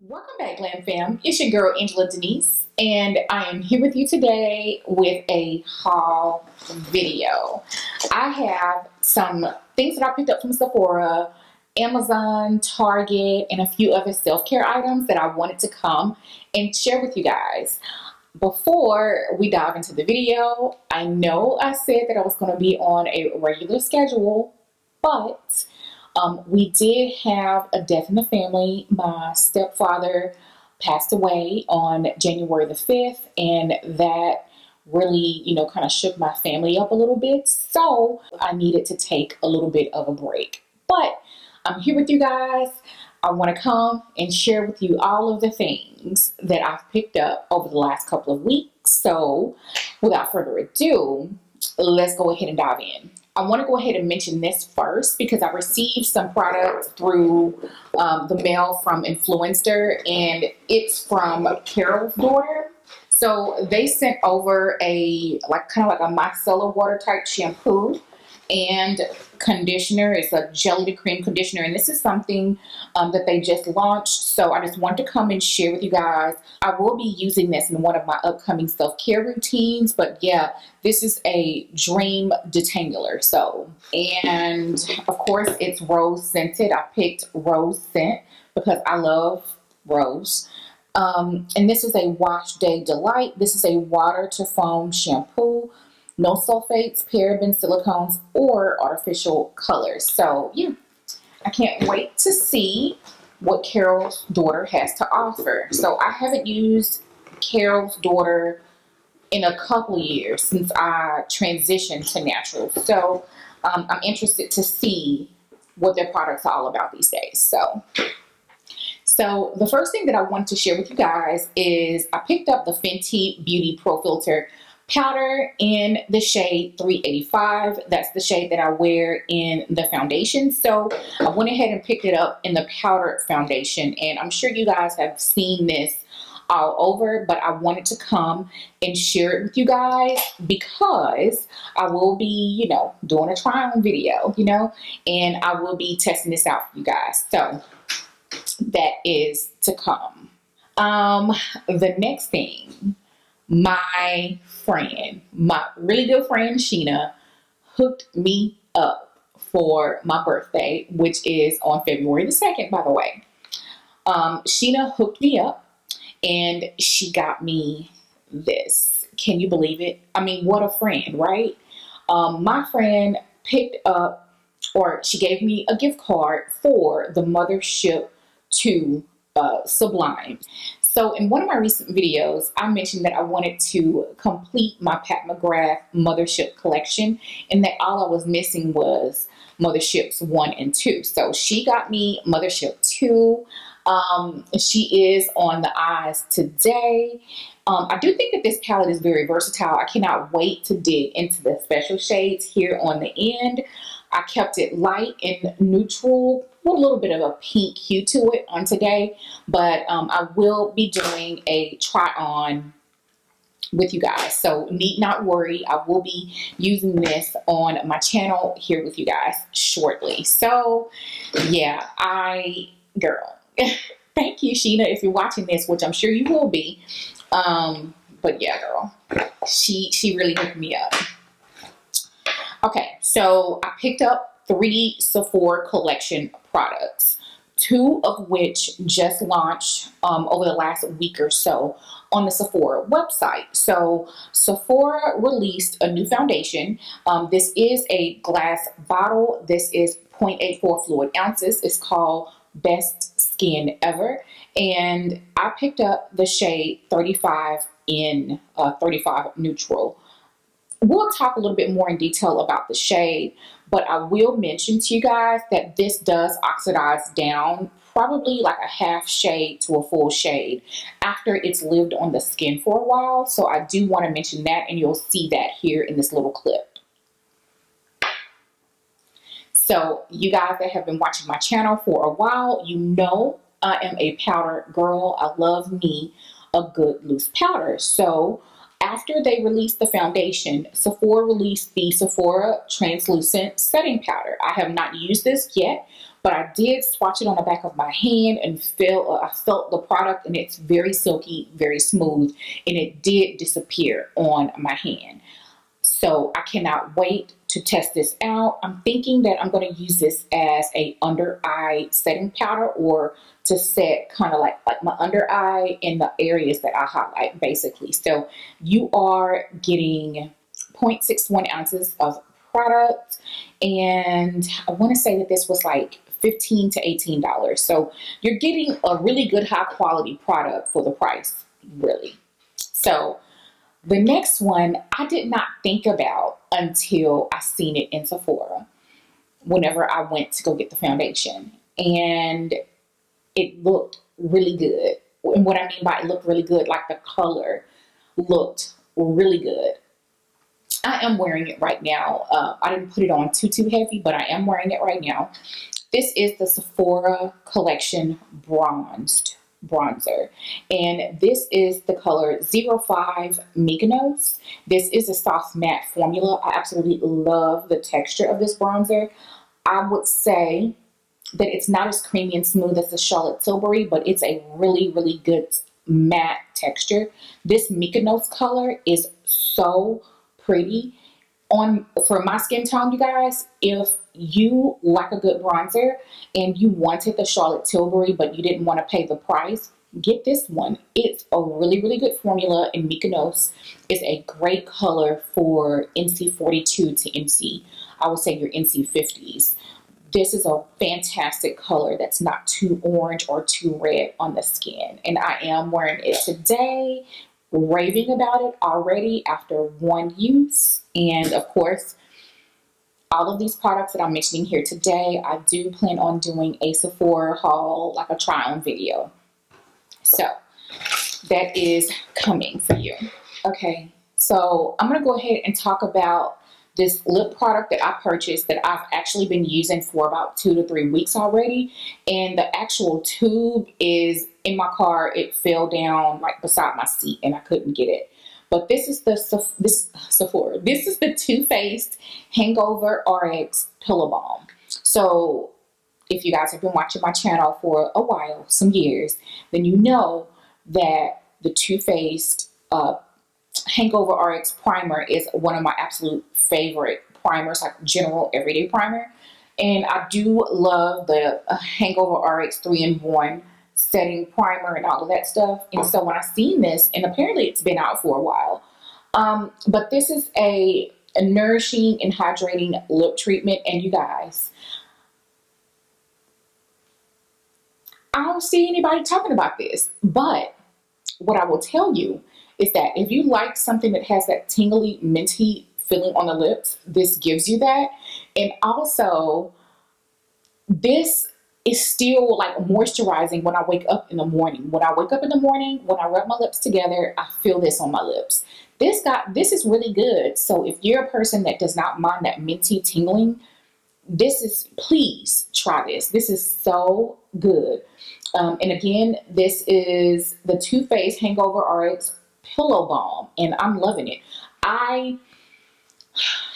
Welcome back, GlamFam. It's your girl, Angela Denise, and I am here with you today with a haul video. I have some things that I picked up from Sephora, Amazon, Target, and a few other self-care items that I wanted to come and share with you guys. Before we dive into the video, I know I said that I was going to be on a regular schedule, but we did have a death in the family. My stepfather passed away on January the 5th, and that really, kind of shook my family up a little bit. So I needed to take a little bit of a break. But I'm here with you guys. I want to come and share with you all of the things that I've picked up over the last couple of weeks. So without further ado, let's go ahead and dive in. I want to go ahead and mention this first because I received some products through the mail from Influencer, and it's from Carol's daughter. So they sent over a kind of like a micellar water type shampoo and conditioner. It's a jelly to cream conditioner, and this is something that they just launched. So I just wanted to come and share with you guys. I will be using this in one of my upcoming self-care routines, but yeah, this is a dream detangler. So, and of course it's rose scented. I picked rose scent because I love rose. And this is a wash day delight. This is a water to foam shampoo. No sulfates, parabens, silicones, or artificial colors. So yeah, I can't wait to see what Carol's daughter has to offer. So I haven't used Carol's daughter in a couple of years since I transitioned to natural. So I'm interested to see what their products are all about these days. So the first thing that I want to share with you guys is I picked up the Fenty Beauty Pro Filter powder in the shade 385. That's the shade that I wear in the foundation. So I went ahead and picked it up in the powdered foundation, and I'm sure you guys have seen this all over, but I wanted to come and share it with you guys because I will be, doing a try-on video, and I will be testing this out for you guys. So that is to come. The next thing, my really good friend Sheena hooked me up for my birthday, which is on February the 2nd, by the way. Sheena hooked me up and she got me this. Can you believe it? I mean, what a friend, right? My friend picked up, or she gave me a gift card for the mothership to Sublime. So in one of my recent videos, I mentioned that I wanted to complete my Pat McGrath Mothership collection, and that all I was missing was Motherships 1 and 2. So she got me Mothership 2. She is on the eyes today. I do think that this palette is very versatile. I cannot wait to dig into the special shades here on the end. I kept it light and neutral with a little bit of a pink hue to it on today, but I will be doing a try-on with you guys, so need not worry. I will be using this on my channel here with you guys shortly. So yeah, girl, thank you, Sheena, if you're watching this, which I'm sure you will be. But yeah, girl, she really hooked me up. Okay, so I picked up 3 Sephora collection products, 2 of which just launched over the last week or so on the Sephora website. So Sephora released a new foundation. This is a glass bottle. This is 0.84 fluid ounces. It's called Best Skin Ever. And I picked up the shade 35 in 35 neutral. We'll talk a little bit more in detail about the shade, but I will mention to you guys that this does oxidize down probably like a half shade to a full shade after it's lived on the skin for a while. So I do want to mention that, and you'll see that here in this little clip. So you guys that have been watching my channel for a while, you know I am a powder girl. I love me a good loose powder. So after they released the foundation, Sephora released the Sephora Translucent Setting Powder. I have not used this yet, but I did swatch it on the back of my hand and I felt the product, and it's very silky, very smooth, and it did disappear on my hand. So I cannot wait to test this out. I'm thinking that I'm going to use this as a under eye setting powder, or to set kind of like my under eye in the areas that I highlight, basically. So you are getting 0.61 ounces of product, and I want to say that this was like $15 to $18. So you're getting a really good high quality product for the price, really. So the next one I did not think about until I seen it in Sephora whenever I went to go get the foundation, and it looked really good. And what I mean by it looked really good, like the color looked really good. I am wearing it right now. I didn't put it on too heavy, but I am wearing it right now. This is the Sephora Collection Bronzed Bronzer, and this is the color 05 Mykonos. This is a soft matte formula. I absolutely love the texture of this bronzer. I would say that it's not as creamy and smooth as the Charlotte Tilbury, but it's a really good matte texture. This Mykonos color is so pretty for my skin tone, you guys. If you like a good bronzer and you wanted the Charlotte Tilbury but you didn't want to pay the price, get this one. It's a really good formula, and Mykonos is a great color for NC42 to NC, I would say your NC50s. This is a fantastic color that's not too orange or too red on the skin, and I am wearing it today, raving about it already after one use. And of course, all of these products that I'm mentioning here today, I do plan on doing a Sephora haul, like a try-on video. So that is coming for you. Okay, so I'm going to go ahead and talk about this lip product that I purchased that I've actually been using for about 2 to 3 weeks already. And the actual tube is in my car. It fell down like beside my seat and I couldn't get it. But this is the Sephora. This is the Too Faced Hangover RX Pillow Balm. So if you guys have been watching my channel for a while, some years, then you know that the Too Faced Hangover RX Primer is one of my absolute favorite primers, like general everyday primer. And I do love the Hangover RX 3-in-1 setting primer and all of that stuff. And so when I seen this, and apparently it's been out for a while, but this is a nourishing and hydrating lip treatment. And you guys, I don't see anybody talking about this, but what I will tell you is that if you like something that has that tingly, minty feeling on the lips, this gives you that. And also, this is still like moisturizing when I wake up in the morning. When I wake up in the morning, when I rub my lips together, I feel this on my lips. This is really good. So if you're a person that does not mind that minty tingling, please try this. This is so good. And again, this is the Too Faced Hangover RX Pillow Balm, and I'm loving it. I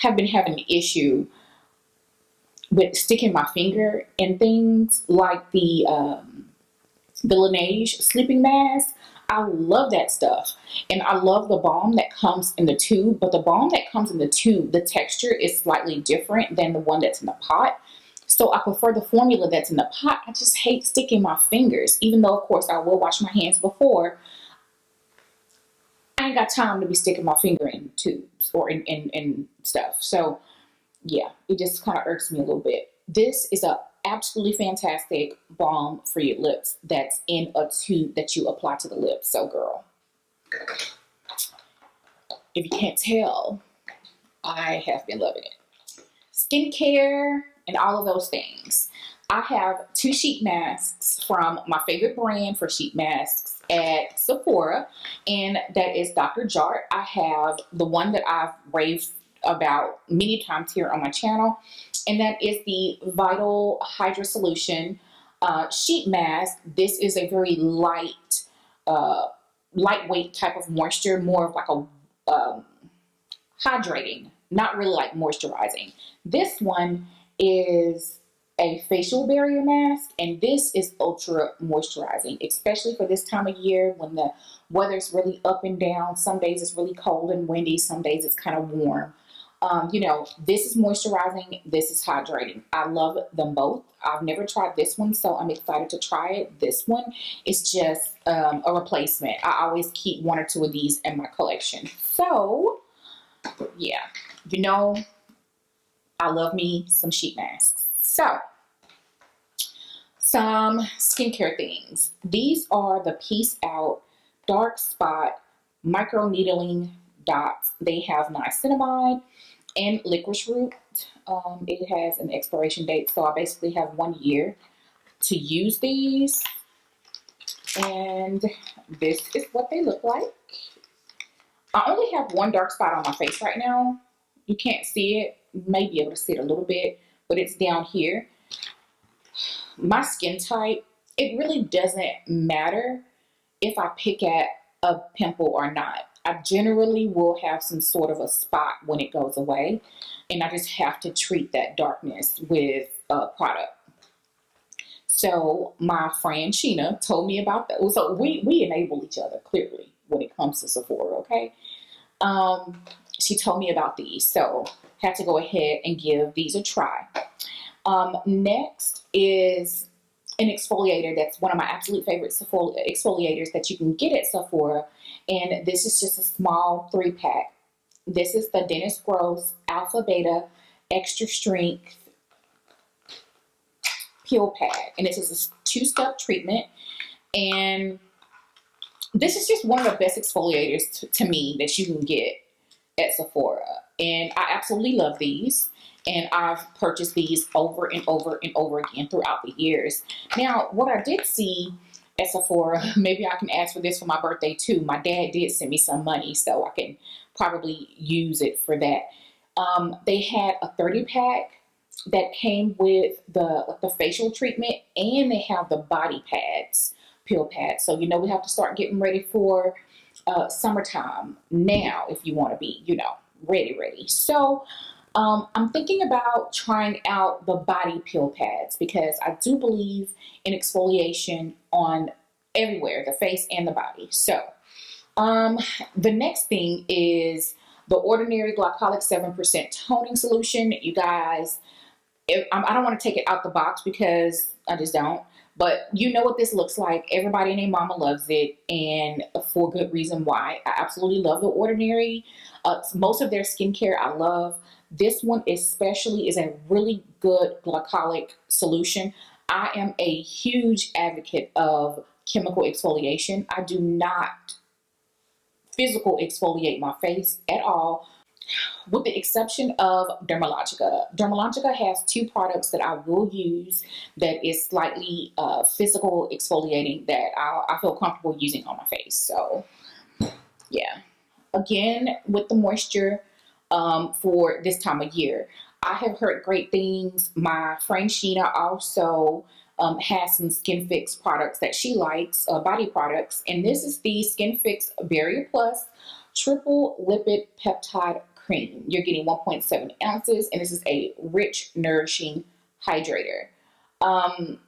have been having an issue with sticking my finger in things like the Laneige sleeping mask. I love that stuff, and I love the balm that comes in the tube, but the balm that comes in the tube, the texture is slightly different than the one that's in the pot. So I prefer the formula that's in the pot. I just hate sticking my fingers, even though of course I will wash my hands before. I ain't got time to be sticking my finger in tubes or in stuff. So yeah, it just kind of irks me a little bit. This is a absolutely fantastic balm for your lips that's in a tube that you apply to the lips. So girl, if you can't tell, I have been loving it. Skincare and all of those things. I have 2 sheet masks from my favorite brand for sheet masks at Sephora, and that is Dr. Jart. I have the one that I've raved about many times here on my channel, and that is the Vital Hydra Solution sheet mask. This is a very light, lightweight type of moisture, more of like a hydrating, not really like moisturizing. This one is a facial barrier mask, and this is ultra moisturizing, especially for this time of year when the weather's really up and down. Some days it's really cold and windy, some days it's kind of warm. You know, this is moisturizing, this is hydrating. I love them both. I've never tried this one, so I'm excited to try it. This one is just a replacement. I always keep one or two of these in my collection. So, yeah, you know, I love me some sheet masks. So, some skincare things. These are the Peace Out Dark Spot Micro Needling Dots. They have niacinamide and licorice root. It has an expiration date, so I basically have 1 year to use these. And this is what they look like. I only have one dark spot on my face right now. You can't see it. You may be able to see it a little bit, but it's down here. My skin type, it really doesn't matter if I pick at a pimple or not. I generally will have some sort of a spot when it goes away, and I just have to treat that darkness with a product. So my friend Sheena told me about that. So we enable each other clearly when it comes to Sephora, okay? She told me about these, so had to go ahead and give these a try. Next is an exfoliator that's one of my absolute favorite exfoliators that you can get at Sephora, and this is just a small 3-pack. This is the Dennis Gross Alpha Beta Extra Strength Peel Pad, and this is a 2-step treatment, and this is just one of the best exfoliators to me that you can get at Sephora, and I absolutely love these. And I've purchased these over and over and over again throughout the years. Now, what I did see at Sephora, maybe I can ask for this for my birthday too. My dad did send me some money, so I can probably use it for that. They had a 30-pack that came with the facial treatment, and they have the body pads, peel pads. So, you know, we have to start getting ready for summertime now if you want to be, you know, ready. So, I'm thinking about trying out the body peel pads because I do believe in exfoliation on everywhere, the face and the body. So, the next thing is the Ordinary Glycolic 7% Toning Solution. You guys, I don't want to take it out the box because I just don't. But you know what this looks like. Everybody and their mama loves it, and for good reason why. I absolutely love the Ordinary. Most of their skincare I love. This one especially is a really good glycolic solution. I am a huge advocate of chemical exfoliation. I do not physical exfoliate my face at all, with the exception of Dermalogica. Dermalogica has 2 products that I will use that is slightly physical exfoliating that I feel comfortable using on my face. So, yeah. Again, with the moisture, for this time of year, I have heard great things. My friend Sheena also has some Skin Fix products that she likes, body products, and this is the Skin Fix Barrier Plus Triple Lipid Peptide Cream. You're getting 1.7 ounces, and this is a rich, nourishing hydrator. And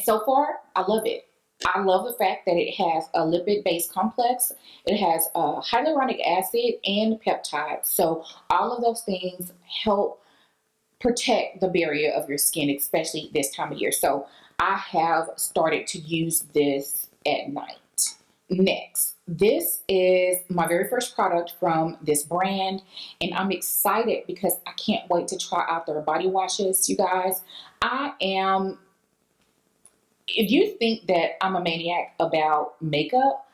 so far, I love it. I love the fact that it has a lipid-based complex. It has hyaluronic acid and peptides. So all of those things help protect the barrier of your skin, especially this time of year. So I have started to use this at night. Next, this is my very first product from this brand, and I'm excited because I can't wait to try out their body washes, you guys. If you think that I'm a maniac about makeup,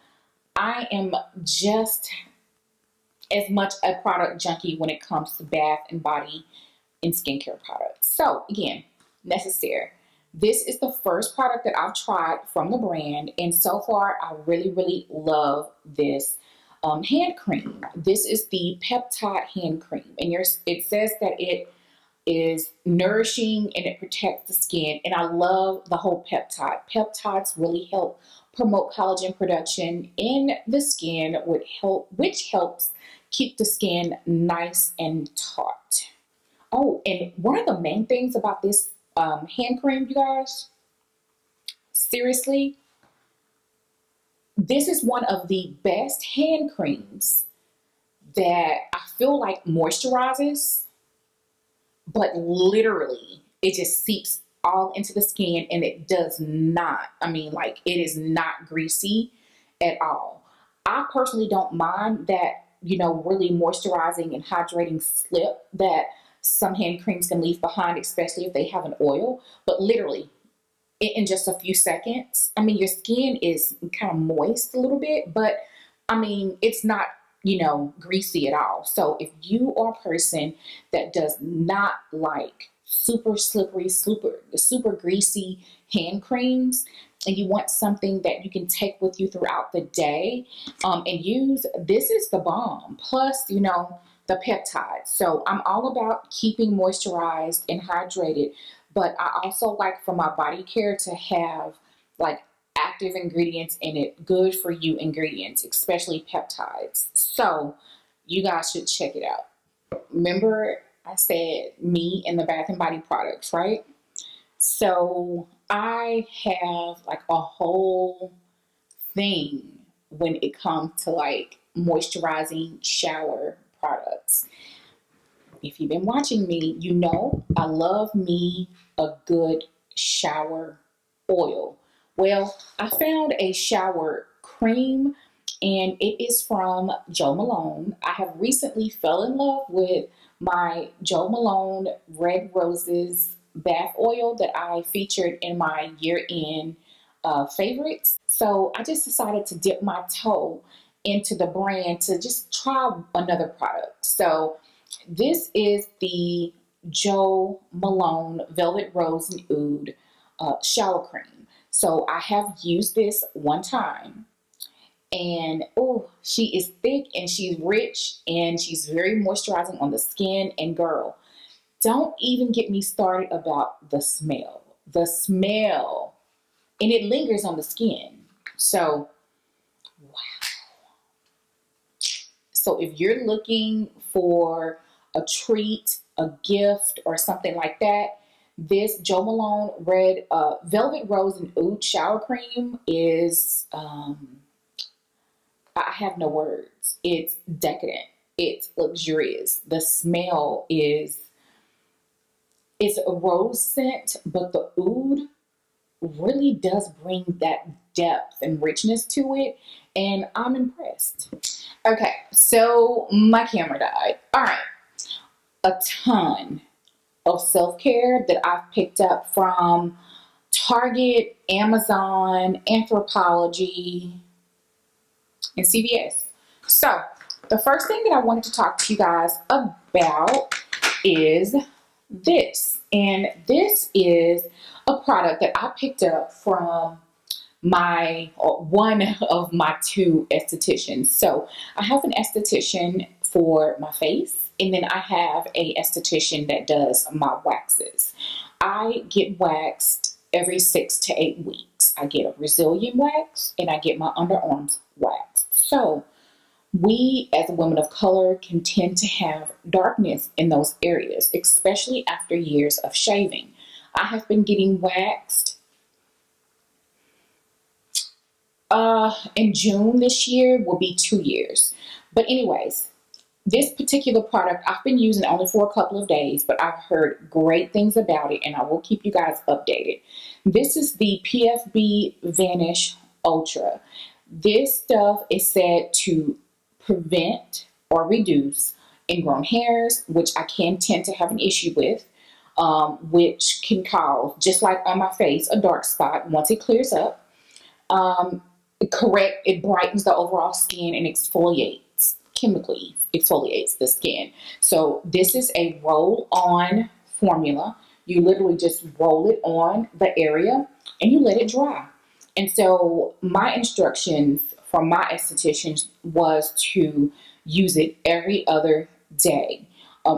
I am just as much a product junkie when it comes to bath and body and skincare products. So again, Necessaire. This is the first product that I've tried from the brand, and so far I really love this hand cream. This is the peptide hand cream, and it says that it is nourishing and it protects the skin, and I love the whole peptide. Peptides really help promote collagen production in the skin, which helps keep the skin nice and taut. Oh, and one of the main things about this hand cream, you guys. Seriously, this is one of the best hand creams that I feel like moisturizes, but literally it just seeps all into the skin, and it does not, I mean, like, it is not greasy at all. I personally don't mind that, you know, really moisturizing and hydrating slip that some hand creams can leave behind, especially if they have an oil. But literally, in just a few seconds, I mean, your skin is kind of moist a little bit, but I mean, it's not, you know, greasy at all. So if you are a person that does not like super slippery, super greasy hand creams, and you want something that you can take with you throughout the day and use, this is the bomb. Plus, you know, the peptides. So I'm all about keeping moisturized and hydrated, but I also like for my body care to have like active ingredients in it, good for you ingredients, especially peptides. So you guys should check it out. Remember, I said me and the Bath and Body products, right? So I have like a whole thing when it comes to like moisturizing shower products. If you've been watching me, you know I love me a good shower oil. Well, I found a shower cream, and it is from Jo Malone. I have recently fell in love with my Jo Malone Red Roses bath oil that I featured in my year-end favorites. So I just decided to dip my toe into the brand to just try another product. So this is the Jo Malone Velvet Rose and Oud shower cream. So I have used this one time, and oh, she is thick and she's rich and she's very moisturizing on the skin. And girl, don't even get me started about the smell. The smell, and it lingers on the skin. So wow. So if you're looking for a treat, a gift, or something like that, this Jo Malone Red Velvet Rose and Oud shower cream is, I have no words. It's decadent. It's luxurious. The smell is, it's a rose scent, but the oud really does bring that depth and richness to it, and I'm impressed. Okay, so my camera died. All right, a ton of self-care that I've picked up from Target, Amazon, Anthropologie, and CVS. So the first thing that I wanted to talk to you guys about is this. And this is a product that I picked up from one of my two estheticians. So I have an esthetician for my face, and then I have a esthetician that does my waxes. I get waxed every 6 to 8 weeks. I get a Brazilian wax and I get my underarms waxed. So we as women of color can tend to have darkness in those areas, especially after years of shaving. I have been getting waxed in June this year will be 2 years. But anyways, this particular product I've been using only for a couple of days, but I've heard great things about it, and I will keep you guys updated. This is the PFB Vanish Ultra. This stuff is said to prevent or reduce ingrown hairs, which I can tend to have an issue with, which can cause, just like on my face, a dark spot once it clears up. It brightens the overall skin and exfoliates, chemically exfoliates the skin. So this is a roll-on formula. You literally just roll it on the area and you let it dry. And so my instructions from my esthetician was to use it every other day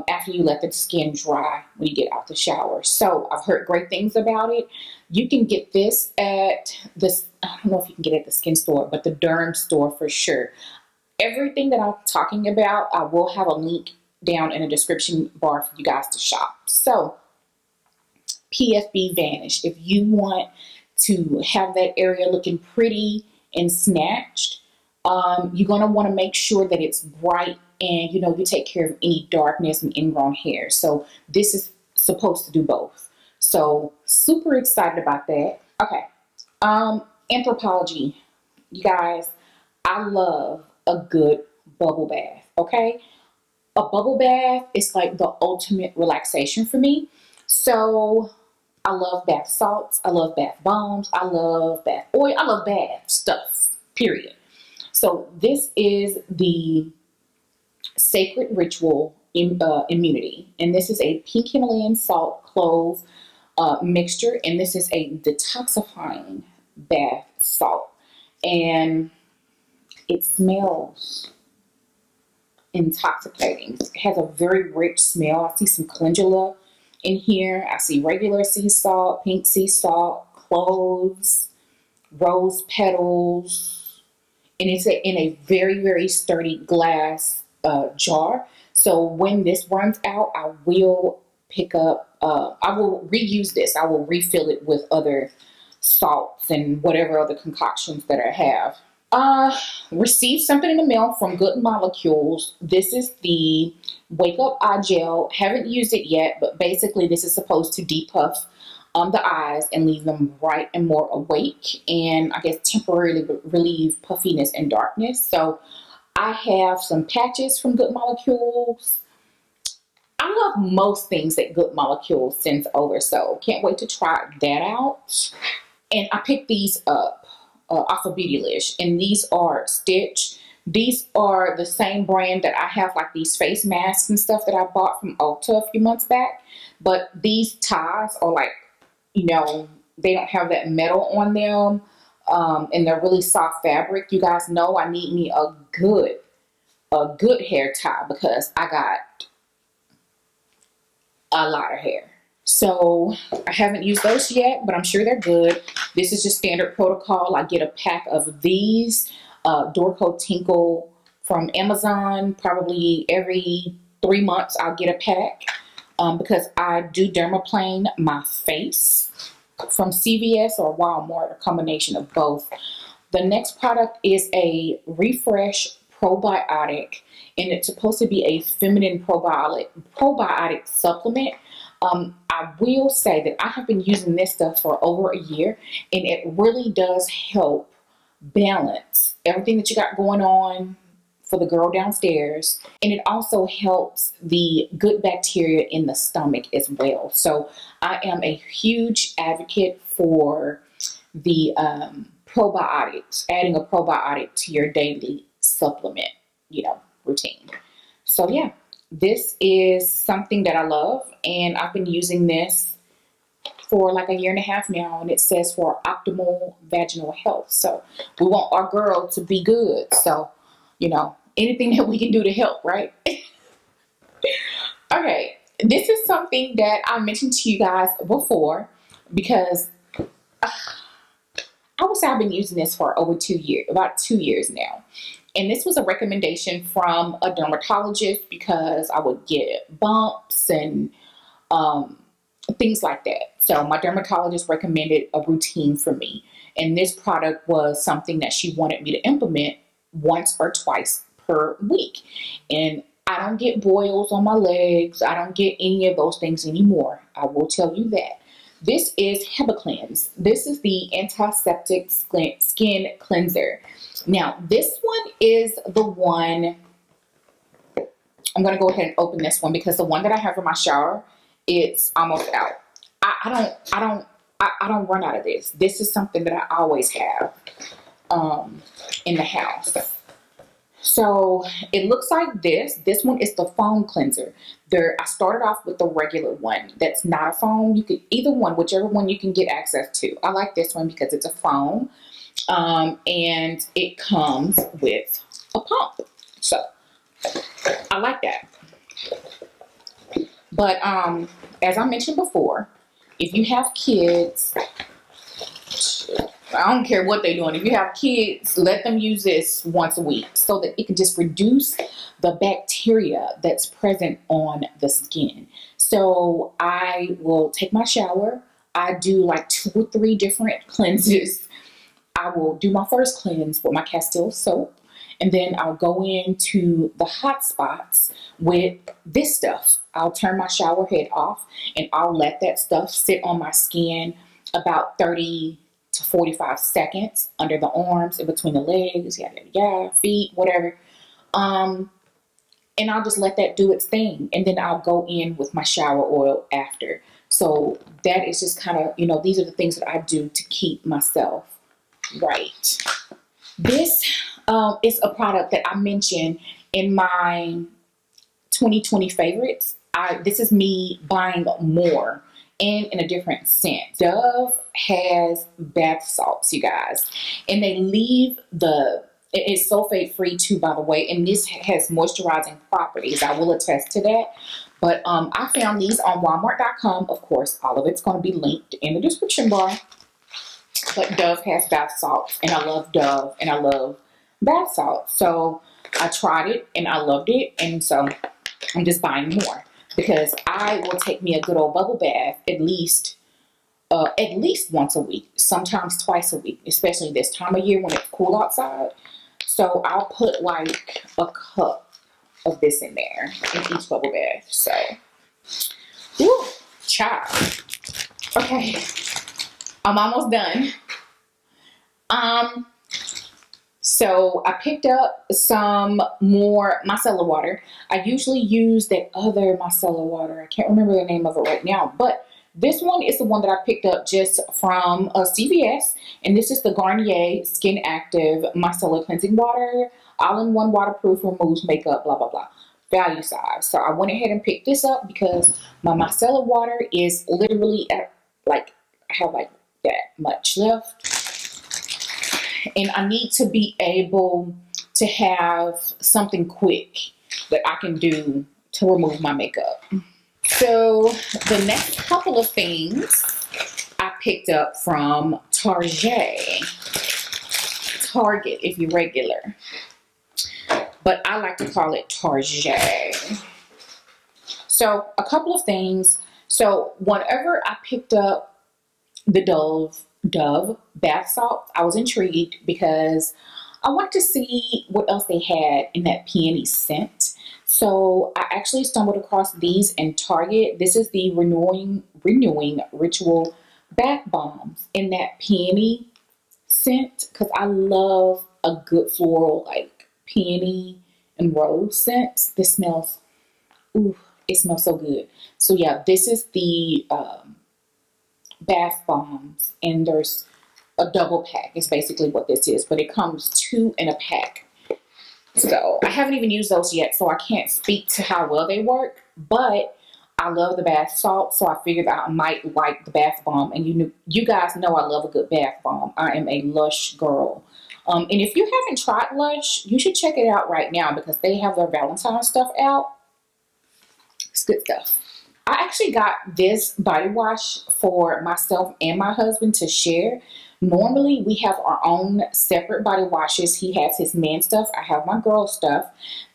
after you let the skin dry when you get out the shower. So I've heard great things about it. You can get this at this, I don't know if you can get it at the skin store, but the derm store for sure. Everything that I'm talking about, I will have a link down in the description bar for you guys to shop. So PFB Vanish. If you want to have that area looking pretty and snatched, you're going to want to make sure that it's bright and, you know, you take care of any darkness and ingrown hair. So this is supposed to do both. So super excited about that. Okay. Anthropology. You guys, I love a good bubble bath. Okay. A bubble bath is like the ultimate relaxation for me. So I love bath salts. I love bath bombs. I love bath oil. I love bath stuff, period. So this is the Sacred Ritual Immunity. And this is a pink Himalayan salt clove mixture. And this is a detoxifying bath salt. And it smells intoxicating. It has a very rich smell. I see some calendula in here. I see regular sea salt, pink sea salt, cloves, rose petals, and it's in a very, very sturdy glass jar. So when this runs out, I will pick up, I will reuse this. I will refill it with other salts and whatever other concoctions that I have. Received something in the mail from Good Molecules. This is the Wake Up Eye Gel. Haven't used it yet, but basically this is supposed to depuff the eyes and leave them bright and more awake, and I guess temporarily relieve puffiness and darkness. So I have some patches from Good Molecules. I love most things that Good Molecules sends over, so can't wait to try that out. And I picked these up off of Beautylish, and these are Stitch. These are the same brand that I have, like these face masks and stuff that I bought from Ulta a few months back. But these ties are like, you know, they don't have that metal on them, and they're really soft fabric. You guys know I need me a good hair tie because I got a lot of hair. So I haven't used those yet, but I'm sure they're good. This is just standard protocol. I get a pack of these Dorco Tinkle from Amazon. Probably every 3 months I'll get a pack because I do dermaplane my face from CVS or Walmart, a combination of both. The next product is a Refresh Probiotic, and it's supposed to be a feminine probiotic supplement. I will say that I have been using this stuff for over a year, and it really does help balance everything that you got going on for the girl downstairs, and it also helps the good bacteria in the stomach as well. So I am a huge advocate for the probiotics, adding a probiotic to your daily supplement, you know, routine. So yeah, this is something that I love, and I've been using this for like a year and a half now, and it says for optimal vaginal health. So we want our girl to be good. So, you know, anything that we can do to help, right? Okay, this is something that I mentioned to you guys before because I would say I've been using this for over 2 years, about 2 years now. And this was a recommendation from a dermatologist because I would get bumps and things like that. So my dermatologist recommended a routine for me. And this product was something that she wanted me to implement once or twice per week. And I don't get boils on my legs. I don't get any of those things anymore. I will tell you that. This is HebaCleanse. This is the antiseptic skin cleanser. Now, this one is the one, I'm going to go ahead and open this one because the one that I have in my shower, it's almost out. I don't run out of this. This is something that I always have in the house. So it looks like this. This one is the foam cleanser. I started off with the regular one. That's not a foam. You could either one, whichever one you can get access to. I like this one because it's a foam. And it comes with a pump. So I like that. But as I mentioned before, if you have kids, I don't care what they're doing. If you have kids, let them use this once a week so that it can just reduce the bacteria that's present on the skin. So I will take my shower. I do like 2 or 3 different cleanses. I will do my first cleanse with my Castile soap, and then I'll go into the hot spots with this stuff. I'll turn my shower head off and I'll let that stuff sit on my skin about 30 to 45 seconds under the arms, in between the legs, feet, whatever. And I'll just let that do its thing. And then I'll go in with my shower oil after. So that is just kind of, you know, these are the things that I do to keep myself right. This is a product that I mentioned in my 2020 favorites. This is me buying more and in a different scent. Dove has bath salts, you guys, and they leave it's sulfate free too, by the way, and this has moisturizing properties. I will attest to that. But I found these on Walmart.com. Of course, all of it's going to be linked in the description bar. But Dove has bath salts, and I love Dove, and I love bath salts. So I tried it, and I loved it, and so I'm just buying more because I will take me a good old bubble bath at least once a week, sometimes twice a week, especially this time of year when it's cool outside. So I'll put like a cup of this in there in each bubble bath. So, whew, child. Okay. I'm almost done. So I picked up some more micellar water. I usually use that other micellar water. I can't remember the name of it right now, but this one is the one that I picked up just from CVS, and this is the Garnier Skin Active Micellar Cleansing Water, all-in-one, waterproof, removes makeup, blah, blah, blah. Value size. So I went ahead and picked this up because my micellar water is literally at I have like that much left, and I need to be able to have something quick that I can do to remove my makeup. So the next couple of things I picked up from Target if you're regular, but I like to call it Target. So a couple of things. So whenever I picked up the Dove bath salt, I was intrigued because I wanted to see what else they had in that peony scent. So I actually stumbled across these in Target. This is the renewing ritual bath bombs in that peony scent, because I love a good floral like peony and rose scents. This smells, ooh, it smells so good. So yeah, this is the bath bombs, and there's a double pack is basically what this is, but it comes 2 in a pack. So I haven't even used those yet, so I can't speak to how well they work, but I love the bath salt, so I figured I might like the bath bomb. And you guys know I love a good bath bomb. I am a Lush girl. And if you haven't tried Lush, you should check it out right now because they have their Valentine's stuff out. It's good stuff. I actually got this body wash for myself and my husband to share. Normally, we have our own separate body washes. He has his man stuff. I have my girl stuff.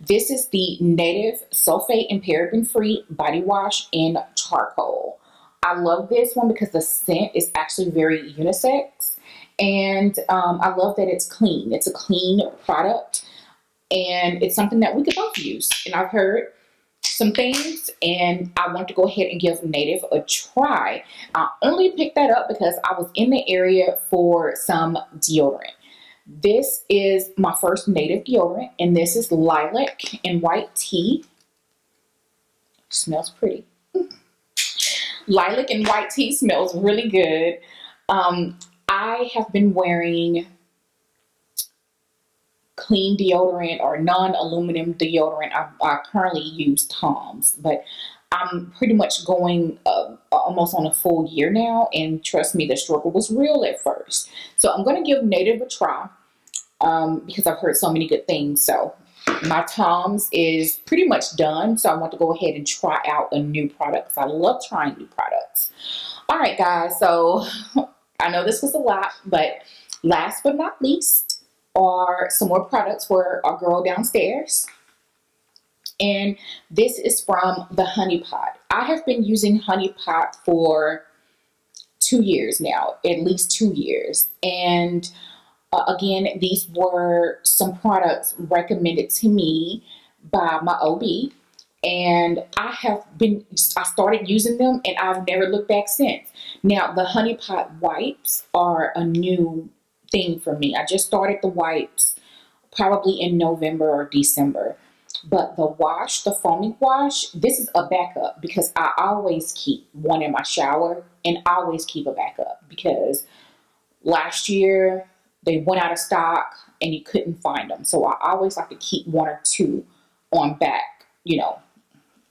This is the Native Sulfate and Paraben Free Body Wash in Charcoal. I love this one because the scent is actually very unisex. And I love that it's clean. It's a clean product. And it's something that we could both use. And I've heard some things, and I want to go ahead and give Native a try. I only picked that up because I was in the area for some deodorant. This is my first Native deodorant, and this is lilac and white tea. Smells pretty. Lilac and white tea smells really good. I have been wearing clean deodorant or non-aluminum deodorant. I currently use Tom's, but I'm pretty much going almost on a full year now, and trust me, the struggle was real at first. So I'm going to give Native a try because I've heard so many good things. So my Tom's is pretty much done, so I want to go ahead and try out a new product because I love trying new products. All right, guys, so I know this was a lot, but last but not least are some more products for our girl downstairs. And this is from the Honey Pot. I have been using Honey Pot for 2 years now, at least 2 years. And again, these were some products recommended to me by my OB. And I started using them and I've never looked back since. Now, the Honey Pot wipes are a new thing for me. I just started the wipes probably in November or December. But the wash, the foaming wash, this is a backup because I always keep one in my shower and I always keep a backup because last year they went out of stock and you couldn't find them. So I always like to keep 1 or 2 on back, you know,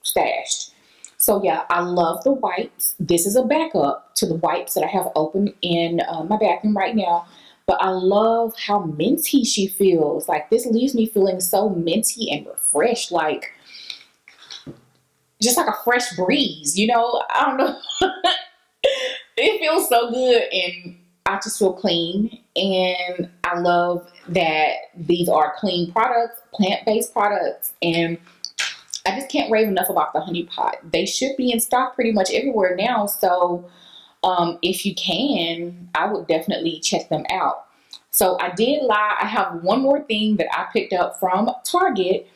stashed. So yeah, I love the wipes. This is a backup to the wipes that I have open in my bathroom right now. But I love how minty she feels. Like this leaves me feeling so minty and refreshed, like just like a fresh breeze, you know? I don't know. It feels so good and I just feel clean. And I love that these are clean products, plant-based products, and I just can't rave enough about the Honey Pot. They should be in stock pretty much everywhere now, so if you can, I would definitely check them out. So I did lie. I have one more thing that I picked up from Target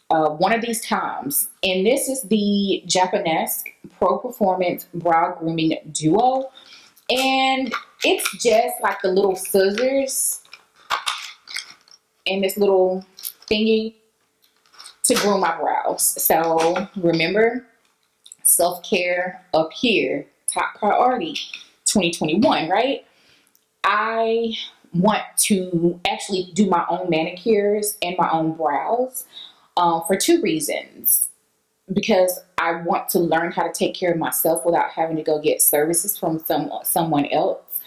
one of these times. And this is the Japanese Pro Performance Brow Grooming Duo. And it's just like the little scissors and this little thingy to groom my brows. So remember, self-care up here. Top priority 2021, right? I want to actually do my own manicures and my own brows for 2 reasons. Because I want to learn how to take care of myself without having to go get services from someone else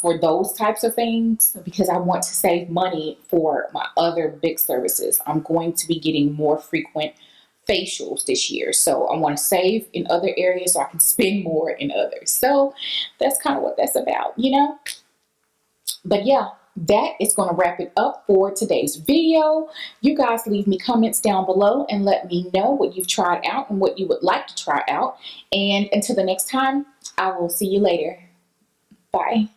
for those types of things. Because I want to save money for my other big services. I'm going to be getting more frequent facials this year, so I want to save in other areas so I can spend more in others. So that's kind of what that's about, you know. But yeah, that is going to wrap it up for today's video. You guys leave me comments down below and let me know what you've tried out and what you would like to try out. And until the next time, I will see you later. Bye.